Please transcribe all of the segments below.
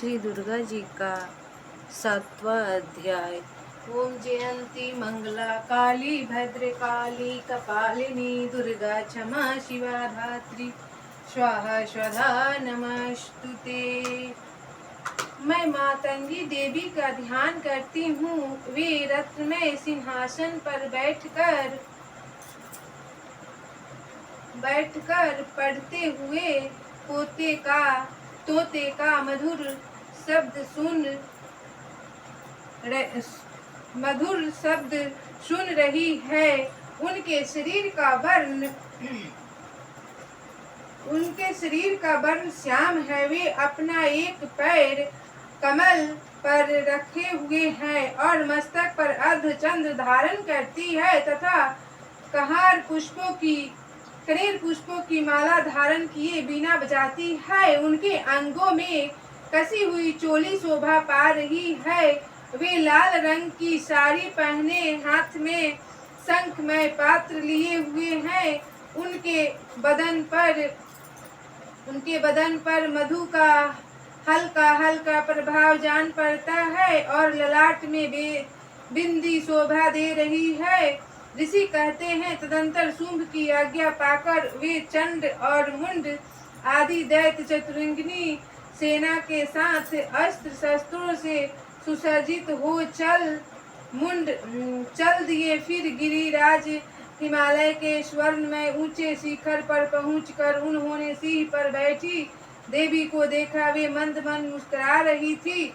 श्री दुर्गा जी का 7वां अध्याय। ओम जयंती मंगला काली भद्रकाली कपालिनी दुर्गा क्षमा शिवा धात्री स्वाहा स्वधा नमस्तुते। मैं मातंगी देवी का ध्यान करती हूँ। वे रत्नमय सिंहासन पर बैठकर पढ़ते हुए तोते का मधुर शब्द सुन रही है। उनके शरीर का वर्ण श्याम है। वे अपना एक पैर कमल पर रखे हुए हैं और मस्तक पर अर्धचंद्र धारण करती है तथा कनेर पुष्पों की माला धारण किए बीना बजाती है। उनके अंगों में कसी हुई चोली शोभा पा रही है। वे लाल रंग की साड़ी पहने हाथ में शंखमय पात्र लिए हुए हैं। उनके बदन पर मधु का हल्का हल्का प्रभाव जान पड़ता है और ललाट में बिंदी शोभा दे रही है। ऋषि कहते हैं, तदंतर शुंभ की आज्ञा पाकर वे चंड और मुंड आदि दैत्य चतुरंगिनी सेना के साथ अस्त्र शस्त्रों से सुसज्जित हो चल दिए। फिर गिरिराज हिमालय के स्वर्णमय ऊंचे शिखर पर पहुंचकर उन्होंने सिंह पर बैठी देवी को देखा। वे मंद मंद मुस्कुरा रही थी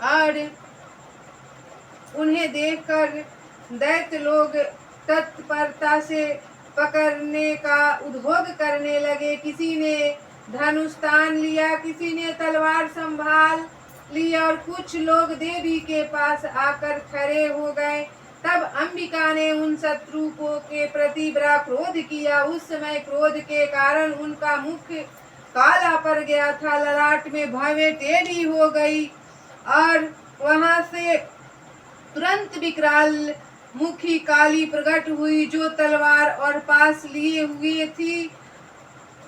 और उन्हें देखकर दैत्य लोग तत्परता से पकड़ने का उद्योग करने लगे। किसी ने धनुष तान लिया, किसी ने तलवार संभाल ली और कुछ लोग देवी के पास आकर खड़े हो गए। तब अंबिका ने उन शत्रुओं के प्रति बड़ा क्रोध किया। उस समय क्रोध के कारण उनका मुख काला पड़ गया था, ललाट में भवें टेढ़ी हो गई और वहां से तुरंत विकराल मुखी काली प्रकट हुई जो तलवार और पास लिए हुए थी।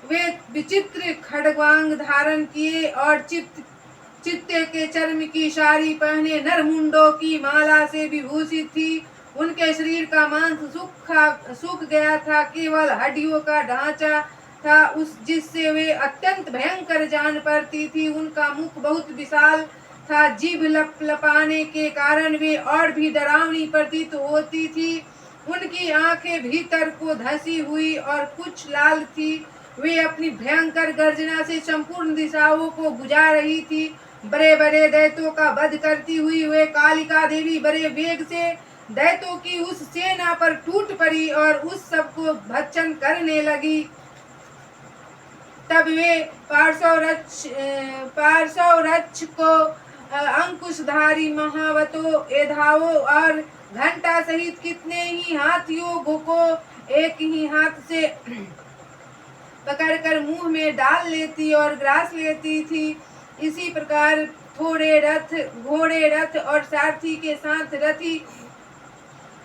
वे विचित्र खड्गांग धारण किए और चित्ते के चर्म की साड़ी पहने नरमुंडों की माला से विभूषित थी। उनके शरीर का मांस सूख गया था, केवल हड्डियों का ढांचा था जिससे वे अत्यंत भयंकर जान पड़ती थी। उनका मुख बहुत विशाल था, जीभ लपलपाने के कारण वे और भी डरावनी प्रतीत होती थी। उनकी आंखें भीतर को धसी हुई और कुछ लाल थी। वे अपनी भयंकर गर्जना से संपूर्ण दिशाओं को बुझा रही थी। बड़े बड़े दैत्यों का वध करती हुई वे कालिका देवी बड़े वेग से दैत्यों की उस सेना पर टूट पड़ी और उस सबको भक्षण करने लगी। तब वे पार्श्वरक्ष को अंकुशधारी महावतों एधाओं और घंटा सहित कितने ही हाथियों को एक ही हाथ से पकड़कर मुंह में डाल लेती और ग्रास लेती थी। इसी प्रकार थोड़े रथ, घोड़े, रथ और सारथी के साथ रथी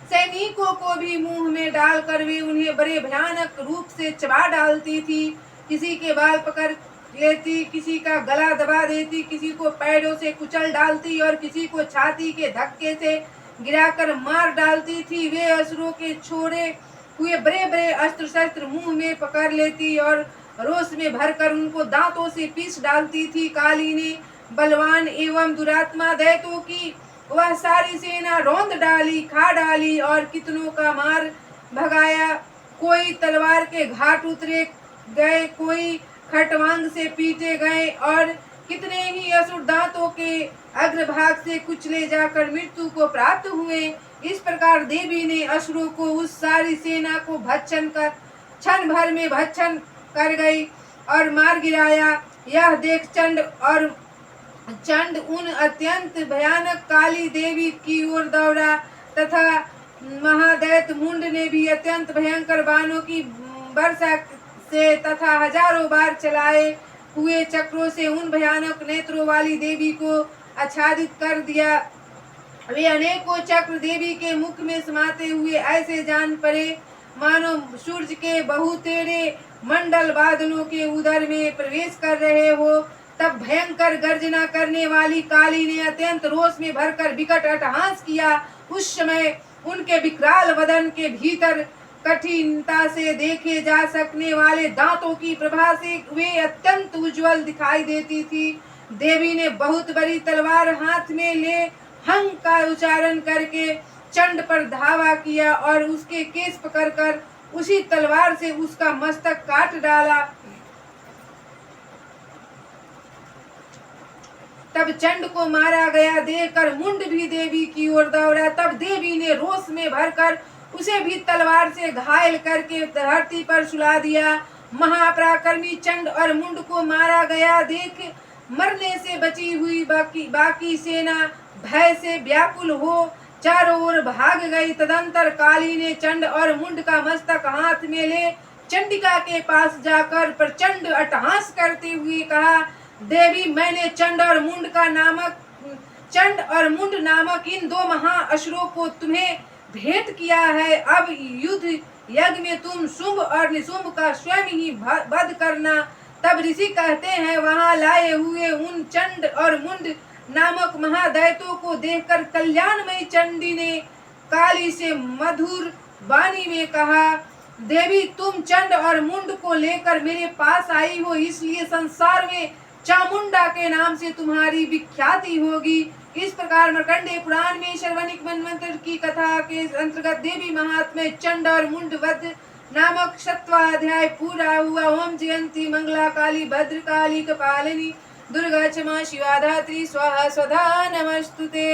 सैनिकों को भी मुंह में डालकर वे उन्हें बड़े भयानक रूप से चबा डालती थी। किसी के बाल पकड़ लेती, किसी का गला दबा देती, किसी को पैरों से कुचल डालती और किसी को छाती के धक्के से गिराकर मार डालती थी। वे असुरों के छोड़े हुए बड़े बड़े अस्त्र शस्त्र मुंह में पकड़ लेती और रोष में भरकर उनको दांतों से पीस डालती थी। काली ने बलवान एवं दुरात्मा दैत्यों की वह सारी सेना रौंद डाली, खा डाली और कितनों का मार भगाया। कोई तलवार के घाट उतरे गए, कोई खटवांग से पीटे गए और कितने ही असुर दांतों के अग्रभाग से कुचले जाकर मृत्यु को प्राप्त हुए। इस प्रकार देवी ने असुरों को उस सारी सेना को क्षण भर में भक्षण कर गई और मार गिराया। यह देख चंड उन अत्यंत भयानक काली देवी की ओर दौड़ा तथा महादैत्य मुंड ने भी अत्यंत भयंकर बाणों की वर्षा से तथा हजारों बार चलाए हुए चक्रों से उन भयानक नेत्रों वाली देवी को आच्छादित कर दिया। वे अनेकों चक्र देवी के मुख में समाते हुए ऐसे जान पड़े मानो सूर्य के बहुतेरे मंडल बादलों के उदर में प्रवेश कर रहे हो। तब भयंकर गर्जना करने वाली काली ने अत्यंत रोष में भरकर विकट अट्टहास किया। उस समय उनके विकराल वदन के भीतर कठिनता से देखे जा सकने वाले दांतों की प्रभा से वे अत्यंत उज्जवल दिखाई देती थी। देवी ने बहुत बड़ी तलवार हाथ में ले हंग का उच्चारण करके चंड पर धावा किया और उसके केस पकड़कर उसी तलवार से उसका मस्तक काट डाला। तब चंड को मारा गया देखकर मुंड भी देवी की ओर दौड़ा। तब देवी ने रोष में भरकर उसे भी तलवार से घायल करके धरती पर सुला दिया। महापराक्रमी चंड और मुंड को मारा गया देख मरने से बची हुई बाकी सेना भय से व्याकुल हो चारों ओर भाग गई। तदंतर काली ने चंड और मुंड का मस्तक हाथ में ले चंडिका के पास जाकर प्रचंड अट्टहास करते हुए कहा, देवी, मैंने चंड और मुंड नामक इन दो महाअसुरों को तुम्हें भेंट किया है। अब युद्ध यज्ञ में तुम शुंभ और निशुंभ का स्वयं ही वध करना। तब ऋषि कहते हैं, वहां लाए हुए उन चंड और मुंड नामक महादैत्यों को देखकर कल्याणमयी चंडी ने काली से मधुर वाणी में कहा, देवी, तुम चंड और मुंड को लेकर मेरे पास आई हो, इसलिए संसार में चामुंडा के नाम से तुम्हारी विख्याति होगी। इस प्रकार मार्कंडेय पुराण में श्रवणिक मनवंतर की कथा के अंतर्गत देवी महात्म्य चंड और मुंड वध नामक 7वां अध्याय पूरा हुआ। ओम जयंती मंगला काली भद्रकाली कपालिनी दुर्गा क्षमा शिवा धात्री स्वाहा स्वधा नमस्तुते।